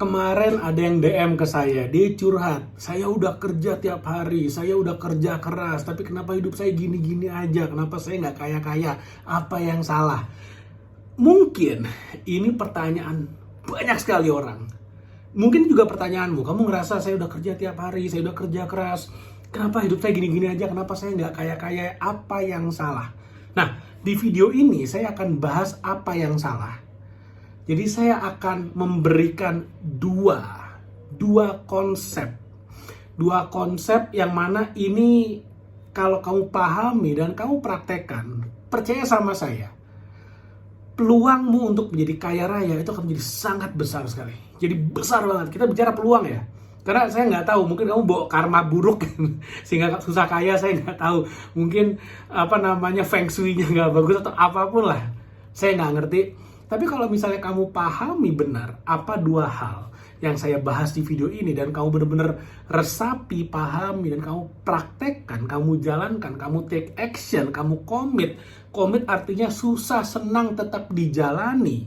Kemarin ada yang DM ke saya, dia curhat, saya udah kerja tiap hari, saya udah kerja keras, tapi kenapa hidup saya gini-gini aja, kenapa saya nggak kaya-kaya, apa yang salah? Mungkin ini pertanyaan banyak sekali orang. Mungkin juga pertanyaanmu, kamu ngerasa saya udah kerja tiap hari, saya udah kerja keras, kenapa hidup saya gini-gini aja, kenapa saya nggak kaya-kaya, apa yang salah? Nah, di video ini saya akan bahas apa yang salah. Jadi saya akan memberikan dua konsep yang mana ini kalau kamu pahami dan kamu praktekkan, percaya sama saya, peluangmu untuk menjadi kaya raya itu akan menjadi sangat besar sekali. Jadi besar banget. Kita bicara peluang ya. Karena saya nggak tahu, mungkin kamu bawa karma buruk sehingga susah kaya, saya nggak tahu. Mungkin feng shui-nya nggak bagus atau apapun lah. Saya nggak ngerti. Tapi kalau misalnya kamu pahami benar apa dua hal yang saya bahas di video ini dan kamu benar-benar resapi, pahami, dan kamu praktekkan, kamu jalankan, kamu take action, kamu komit. Komit artinya susah, senang, tetap dijalani.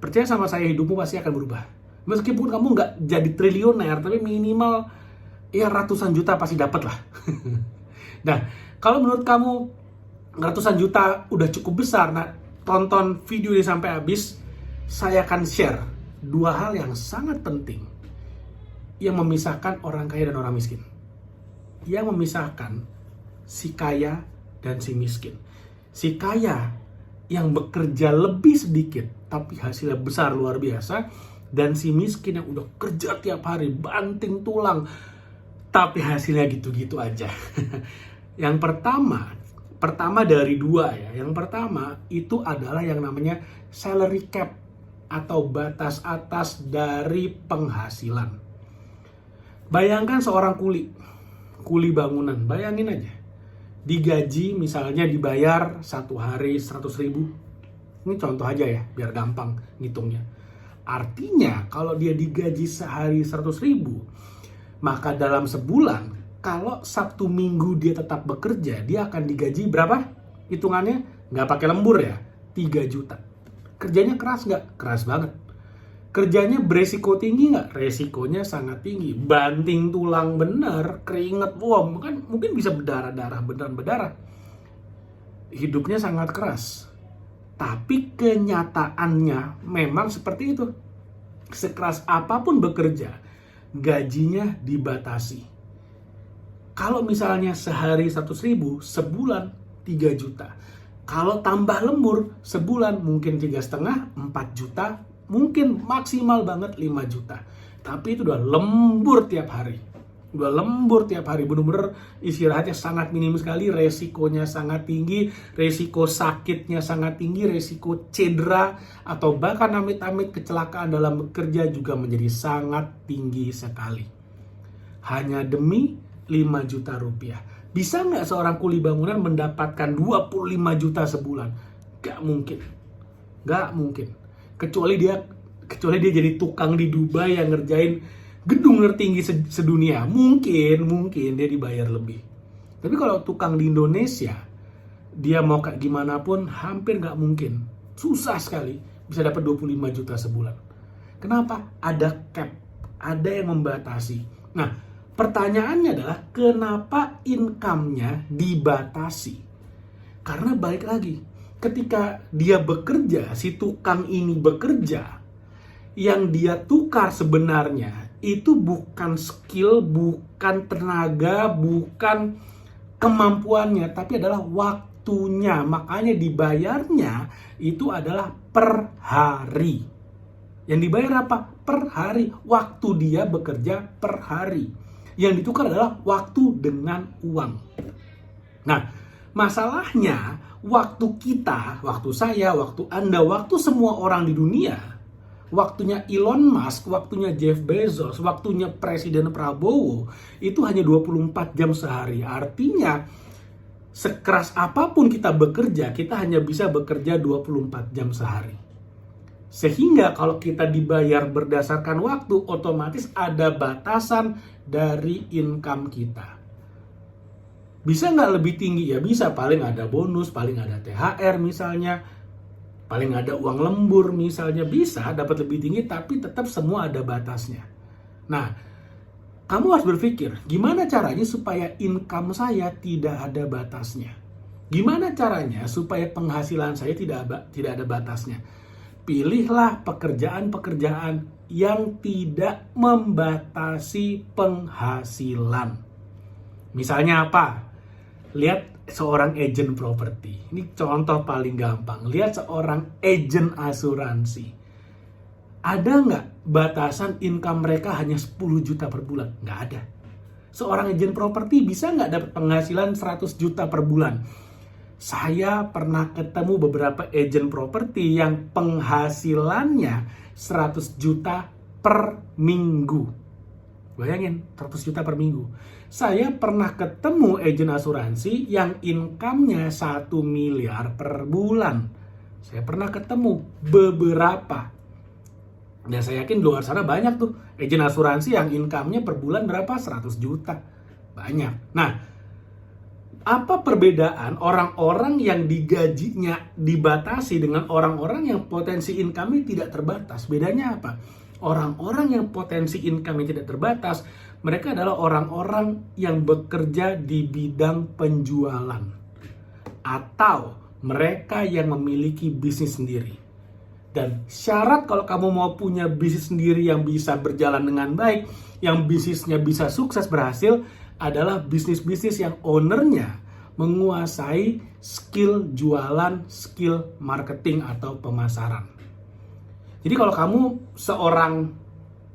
Percaya sama saya, hidupmu pasti akan berubah. Meskipun kamu nggak jadi triliuner, tapi minimal ya ratusan juta pasti dapat lah. Nah, kalau menurut kamu ratusan juta udah cukup besar, nah tonton video ini sampai habis. Saya akan share dua hal yang sangat penting yang memisahkan orang kaya dan orang miskin. Yang memisahkan si kaya dan si miskin. Si kaya yang bekerja lebih sedikit tapi hasilnya besar luar biasa, dan si miskin yang udah kerja tiap hari banting tulang tapi hasilnya gitu-gitu aja. Yang pertama dari dua ya. Yang pertama itu adalah yang namanya salary cap atau batas atas dari penghasilan. Bayangkan seorang kuli bangunan, bayangin aja. Digaji misalnya dibayar satu hari 100.000. Ini contoh aja ya, biar gampang ngitungnya. Artinya kalau dia digaji sehari 100.000, maka dalam sebulan, kalau Sabtu Minggu dia tetap bekerja, dia akan digaji berapa? Hitungannya nggak pakai lembur ya, 3 juta. Kerjanya keras nggak? Keras banget. Kerjanya beresiko tinggi nggak? Resikonya sangat tinggi. Banting tulang bener, keringet, kan mungkin bisa berdarah-darah, beneran berdarah. Hidupnya sangat keras. Tapi kenyataannya memang seperti itu. Sekeras apapun bekerja, gajinya dibatasi. Kalau misalnya sehari 100.000, sebulan 3 juta. Kalau tambah lembur, sebulan mungkin 3,5, 4 juta, mungkin maksimal banget 5 juta. Tapi itu udah lembur tiap hari. Bener-bener istirahatnya sangat minim sekali, resikonya sangat tinggi, resiko sakitnya sangat tinggi, resiko cedera, atau bahkan amit-amit kecelakaan dalam bekerja juga menjadi sangat tinggi sekali. Hanya demi 5 juta rupiah. Bisa nggak seorang kuli bangunan mendapatkan 25 juta sebulan? Nggak mungkin. Kecuali dia jadi tukang di Dubai yang ngerjain gedung tertinggi sedunia. Mungkin dia dibayar lebih. Tapi kalau tukang di Indonesia, dia mau kayak gimana pun hampir nggak mungkin. Susah sekali bisa dapat 25 juta sebulan. Kenapa? Ada cap, ada yang membatasi. Nah, pertanyaannya adalah kenapa income-nya dibatasi? Karena balik lagi, ketika dia bekerja, si tukang ini bekerja, yang dia tukar sebenarnya itu bukan skill, bukan tenaga, bukan kemampuannya, tapi adalah waktunya. Makanya dibayarnya itu adalah per hari. Yang dibayar apa? Per hari. Waktu dia bekerja per hari. Yang ditukar adalah waktu dengan uang. Nah, masalahnya waktu kita, waktu saya, waktu Anda, waktu semua orang di dunia, waktunya Elon Musk, waktunya Jeff Bezos, waktunya Presiden Prabowo, itu hanya 24 jam sehari. Artinya, sekeras apapun kita bekerja, kita hanya bisa bekerja 24 jam sehari. Sehingga kalau kita dibayar berdasarkan waktu, otomatis ada batasan dari income kita. Bisa nggak lebih tinggi? Ya bisa, paling ada bonus, paling ada THR misalnya. Paling ada uang lembur misalnya, bisa dapat lebih tinggi, tapi tetap semua ada batasnya. Nah, kamu harus berpikir, gimana caranya supaya income saya tidak ada batasnya? Gimana caranya supaya penghasilan saya tidak ada batasnya? Pilihlah pekerjaan-pekerjaan yang tidak membatasi penghasilan. Misalnya apa? Lihat seorang agent properti. Ini contoh paling gampang. Lihat seorang agent asuransi. Ada nggak batasan income mereka hanya 10 juta per bulan? Nggak ada. Seorang agent properti bisa nggak dapat penghasilan 100 juta per bulan? Saya pernah ketemu beberapa agent properti yang penghasilannya 100 juta per minggu. Bayangin, 100 juta per minggu. Saya pernah ketemu agen asuransi yang income-nya 1 miliar per bulan. Saya pernah ketemu beberapa. Dan saya yakin di luar sana banyak tuh agen asuransi yang income-nya per bulan berapa? 100 juta. Banyak. Nah, apa perbedaan orang-orang yang digajinya dibatasi dengan orang-orang yang potensi income-nya tidak terbatas? Bedanya apa? Orang-orang yang potensi income-nya tidak terbatas, mereka adalah orang-orang yang bekerja di bidang penjualan. Atau mereka yang memiliki bisnis sendiri. Dan syarat kalau kamu mau punya bisnis sendiri yang bisa berjalan dengan baik, yang bisnisnya bisa sukses berhasil, adalah bisnis-bisnis yang ownernya menguasai skill jualan, skill marketing atau pemasaran. Jadi kalau kamu seorang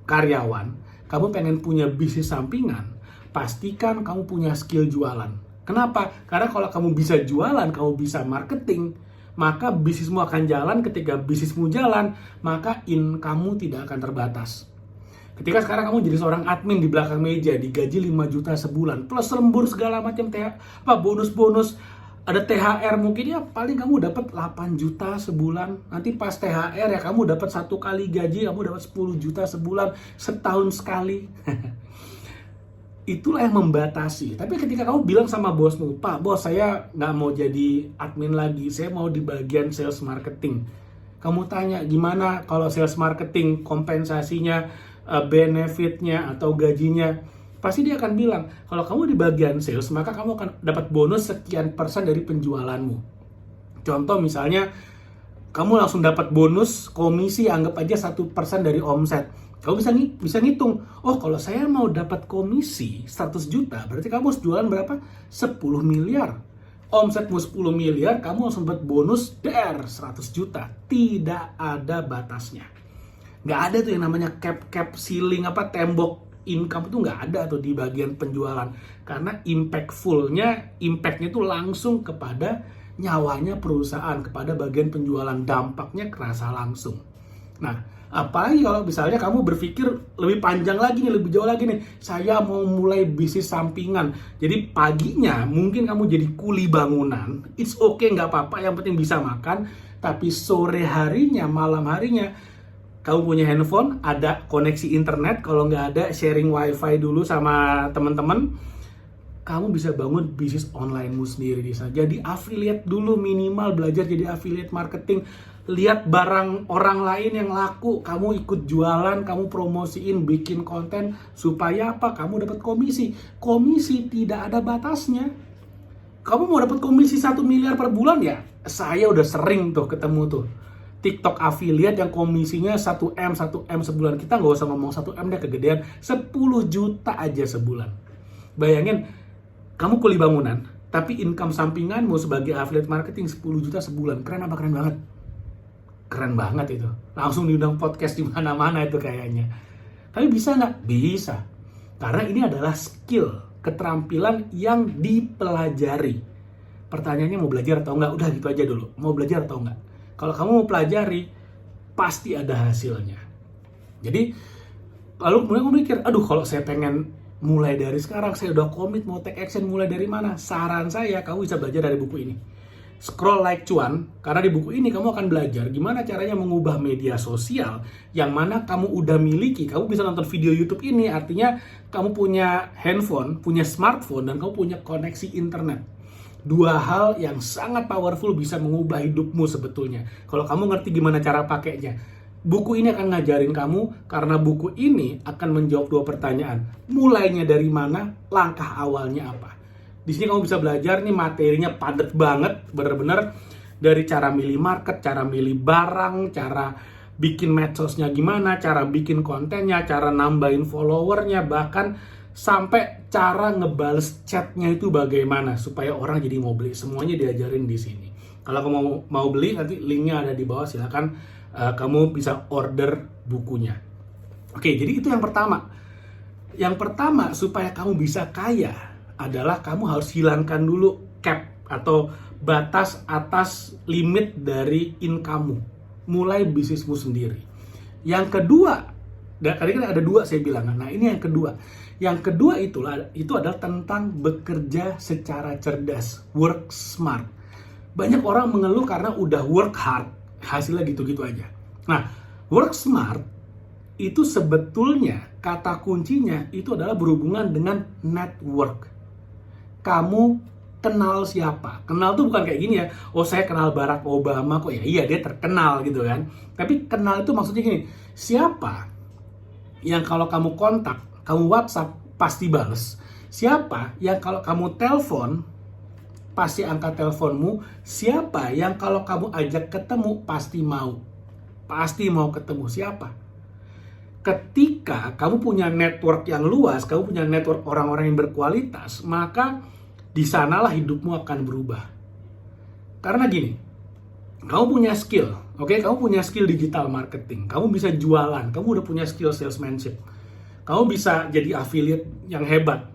karyawan, kamu pengen punya bisnis sampingan, pastikan kamu punya skill jualan. Kenapa? Karena kalau kamu bisa jualan, kamu bisa marketing, maka bisnismu akan jalan. Ketika bisnismu jalan, maka income-mu tidak akan terbatas. Ketika sekarang kamu jadi seorang admin di belakang meja, digaji 5 juta sebulan, plus lembur segala macam, bonus-bonus, ada THR mungkin, ya paling kamu dapat 8 juta sebulan. Nanti pas THR ya kamu dapat 1 kali gaji, kamu dapat 10 juta sebulan, setahun sekali. Itulah yang membatasi. Tapi ketika kamu bilang sama bosmu, Pak, bos saya nggak mau jadi admin lagi, saya mau di bagian sales marketing. Kamu tanya, gimana kalau sales marketing, kompensasinya, benefitnya, atau gajinya? Pasti dia akan bilang, kalau kamu di bagian sales, maka kamu akan dapat bonus sekian persen dari penjualanmu. Contoh misalnya, kamu langsung dapat bonus komisi, anggap aja 1% dari omset. Kamu bisa ngitung, oh kalau saya mau dapat komisi 100 juta, berarti kamu harus jualan berapa? 10 miliar. Omsetmu 10 miliar, kamu langsung dapat bonus 100 juta. Tidak ada batasnya. Nggak ada tuh yang namanya cap ceiling, tembok income itu nggak ada tuh di bagian penjualan. Karena impactnya itu langsung kepada nyawanya perusahaan, kepada bagian penjualan, dampaknya kerasa langsung. Nah, apalagi kalau misalnya kamu berpikir lebih panjang lagi nih, lebih jauh lagi nih, saya mau mulai bisnis sampingan. Jadi paginya mungkin kamu jadi kuli bangunan, it's okay, nggak apa-apa, yang penting bisa makan. Tapi sore harinya, malam harinya, kamu punya handphone, ada koneksi internet, kalau nggak ada sharing wifi dulu sama teman-teman, kamu bisa bangun bisnis online-mu sendiri di sana. Jadi affiliate dulu, minimal belajar jadi affiliate marketing. Lihat barang orang lain yang laku, kamu ikut jualan, kamu promosiin, bikin konten, supaya apa? Kamu dapat komisi. Komisi tidak ada batasnya. Kamu mau dapat komisi 1 miliar per bulan ya? Saya udah sering tuh ketemu tuh TikTok affiliate yang komisinya 1M sebulan. Kita nggak usah ngomong 1M deh, kegedean, 10 juta aja sebulan. Bayangin, kamu kuli bangunan, tapi income sampinganmu sebagai affiliate marketing 10 juta sebulan. Keren apa? Keren banget. Keren banget itu. Langsung diundang podcast di mana-mana itu kayaknya. Tapi bisa nggak? Bisa. Karena ini adalah skill, keterampilan yang dipelajari. Pertanyaannya mau belajar atau nggak? Udah gitu aja dulu. Mau belajar atau nggak? Kalau kamu mau pelajari, pasti ada hasilnya. Jadi, lalu kemudian kamu mikir, aduh kalau saya pengen mulai dari sekarang, saya udah komit mau take action, mulai dari mana? Saran saya, kamu bisa belajar dari buku ini. Scroll Like Cuan, karena di buku ini kamu akan belajar gimana caranya mengubah media sosial yang mana kamu udah miliki. Kamu bisa nonton video YouTube ini, artinya kamu punya handphone, punya smartphone, dan kamu punya koneksi internet. Dua hal yang sangat powerful bisa mengubah hidupmu sebetulnya. Kalau kamu ngerti gimana cara pakainya. Buku ini akan ngajarin kamu karena buku ini akan menjawab dua pertanyaan. Mulainya dari mana? Langkah awalnya apa? Di sini kamu bisa belajar nih, materinya padat banget, bener-bener dari cara milih market, cara milih barang, cara bikin medsosnya gimana, cara bikin kontennya, cara nambahin followernya, bahkan sampai cara ngebales chatnya itu bagaimana supaya orang jadi mau beli. Semuanya diajarin di sini. Kalau kamu mau beli, nanti linknya ada di bawah, silakan kamu bisa order bukunya. Oke, jadi itu yang pertama. Yang pertama, supaya kamu bisa kaya adalah kamu harus hilangkan dulu cap atau batas atas limit dari income-mu. Mulai bisnismu sendiri. Yang kedua, tadi kan ada dua saya bilang. Nah, ini yang kedua. Yang kedua itu adalah tentang bekerja secara cerdas, work smart. Banyak orang mengeluh karena udah work hard, hasilnya gitu-gitu aja. Nah, work smart itu sebetulnya kata kuncinya itu adalah berhubungan dengan network. Kamu kenal siapa? Kenal tuh bukan kayak gini ya, oh saya kenal Barack Obama kok, ya iya dia terkenal gitu kan. Tapi kenal itu maksudnya gini, siapa yang kalau kamu kontak, kamu WhatsApp pasti bales. Siapa yang kalau kamu telepon pasti angkat teleponmu. Siapa yang kalau kamu ajak ketemu pasti mau. Pasti mau ketemu. Siapa? Ketika kamu punya network yang luas, kamu punya network orang-orang yang berkualitas, maka di sanalah hidupmu akan berubah. Karena gini, kamu punya skill, oke? Kamu punya skill digital marketing, kamu bisa jualan, kamu udah punya skill salesmanship, kamu bisa jadi affiliate yang hebat.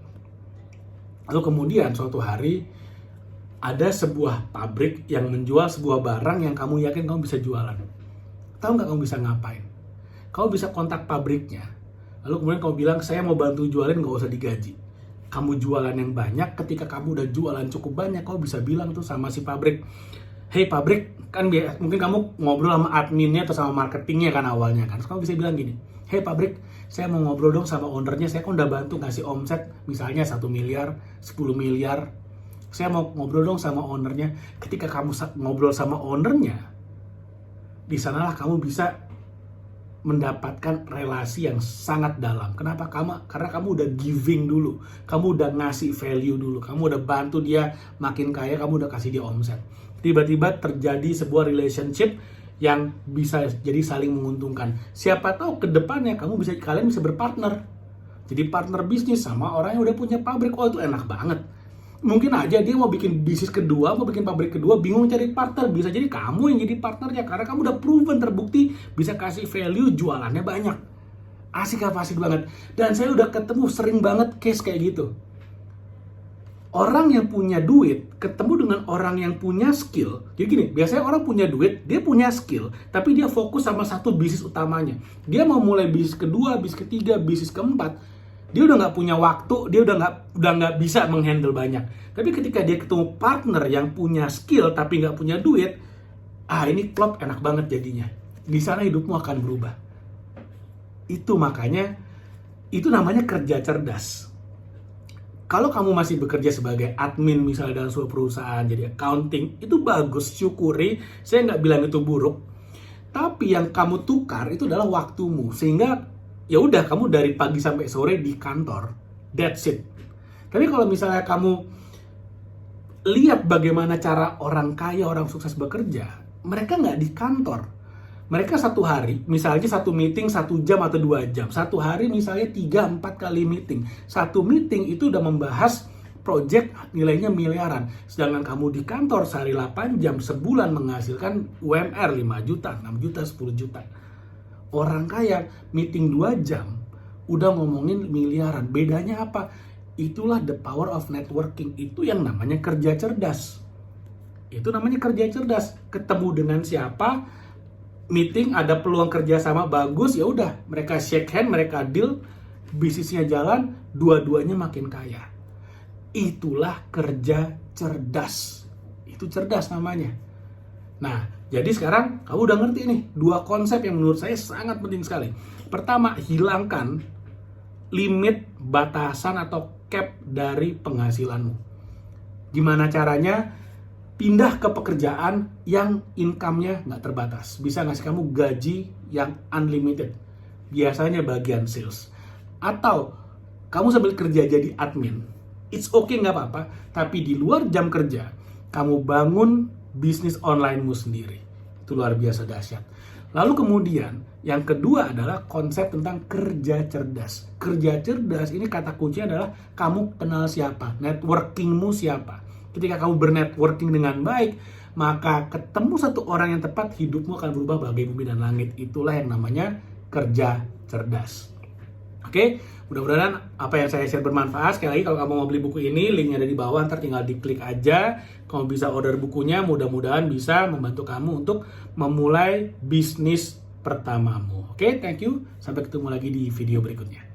Lalu kemudian suatu hari ada sebuah pabrik yang menjual sebuah barang yang kamu yakin kamu bisa jualan. Tahu nggak kamu bisa ngapain? Kamu bisa kontak pabriknya. Lalu kemudian kamu bilang, saya mau bantu jualin, nggak usah digaji. Kamu jualan yang banyak, ketika kamu udah jualan cukup banyak, kamu bisa bilang tuh sama si pabrik, hey pabrik, kan mungkin kamu ngobrol sama adminnya atau sama marketingnya kan awalnya kan. Terus kamu bisa bilang gini, hey pabrik, saya mau ngobrol dong sama ownernya, saya kan udah bantu ngasih omset misalnya 1 miliar, 10 miliar. Saya mau ngobrol dong sama ownernya. Ketika kamu ngobrol sama ownernya, di sanalah kamu bisa mendapatkan relasi yang sangat dalam. Kenapa? Karena kamu udah giving dulu. Kamu udah ngasih value dulu. Kamu udah bantu dia makin kaya, kamu udah kasih dia omset. Tiba-tiba terjadi sebuah relationship yang bisa jadi saling menguntungkan. Siapa tahu ke depannya kalian bisa berpartner. Jadi partner bisnis sama orang yang udah punya pabrik. Oh, itu enak banget. Mungkin aja dia mau bikin bisnis kedua, mau bikin pabrik kedua, bingung cari partner. Bisa jadi kamu yang jadi partnernya karena kamu udah proven, terbukti bisa kasih value, jualannya banyak. Asik banget. Dan saya udah ketemu sering banget case kayak gitu. Orang yang punya duit ketemu dengan orang yang punya skill. Jadi gini, biasanya orang punya duit, dia punya skill, tapi dia fokus sama satu bisnis utamanya. Dia mau mulai bisnis kedua, bisnis ketiga, bisnis keempat. Dia udah nggak punya waktu, dia udah nggak bisa menghandle banyak. Tapi ketika dia ketemu partner yang punya skill tapi nggak punya duit, ini klop, enak banget jadinya. Di sana hidupmu akan berubah. Itu makanya, itu namanya kerja cerdas. Kalau kamu masih bekerja sebagai admin misalnya dalam sebuah perusahaan, jadi accounting, itu bagus, syukuri. Saya nggak bilang itu buruk. Tapi yang kamu tukar itu adalah waktumu, sehingga ya udah kamu dari pagi sampai sore di kantor, that's it. Tapi kalau misalnya kamu lihat bagaimana cara orang kaya, orang sukses bekerja, mereka nggak di kantor. Mereka satu hari, misalnya satu meeting 1 jam atau 2 jam. Satu hari misalnya 3-4 kali meeting. Satu meeting itu udah membahas project nilainya miliaran. Sedangkan kamu di kantor sehari 8 jam, sebulan menghasilkan UMR 5 juta, 6 juta, 10 juta. Orang kaya meeting 2 jam udah ngomongin miliaran. Bedanya apa? Itulah the power of networking. Itu yang namanya kerja cerdas. Itu namanya kerja cerdas. Ketemu dengan siapa, meeting ada peluang kerjasama bagus, ya udah mereka shake hand, mereka deal, bisnisnya jalan, dua-duanya makin kaya. Itulah kerja cerdas. Itu cerdas namanya. Nah, jadi sekarang kamu udah ngerti nih 2 konsep yang menurut saya sangat penting sekali. Pertama, hilangkan limit batasan atau cap dari penghasilanmu. Gimana caranya pindah ke pekerjaan yang income-nya nggak terbatas. Bisa ngasih kamu gaji yang unlimited. Biasanya bagian sales. Atau kamu sambil kerja jadi admin. It's okay, nggak apa-apa. Tapi di luar jam kerja, kamu bangun bisnis online-mu sendiri. Itu luar biasa dahsyat. Lalu kemudian, yang kedua adalah konsep tentang kerja cerdas. Kerja cerdas ini kata kuncinya adalah kamu kenal siapa, networking-mu siapa. Ketika kamu bernetworking dengan baik, maka ketemu satu orang yang tepat, hidupmu akan berubah bagai bumi dan langit. Itulah yang namanya kerja cerdas. Oke, mudah-mudahan apa yang saya share bermanfaat. Sekali lagi, kalau kamu mau beli buku ini, linknya ada di bawah, ntar tinggal diklik aja. Kamu bisa order bukunya, mudah-mudahan bisa membantu kamu untuk memulai bisnis pertamamu. Oke, thank you. Sampai ketemu lagi di video berikutnya.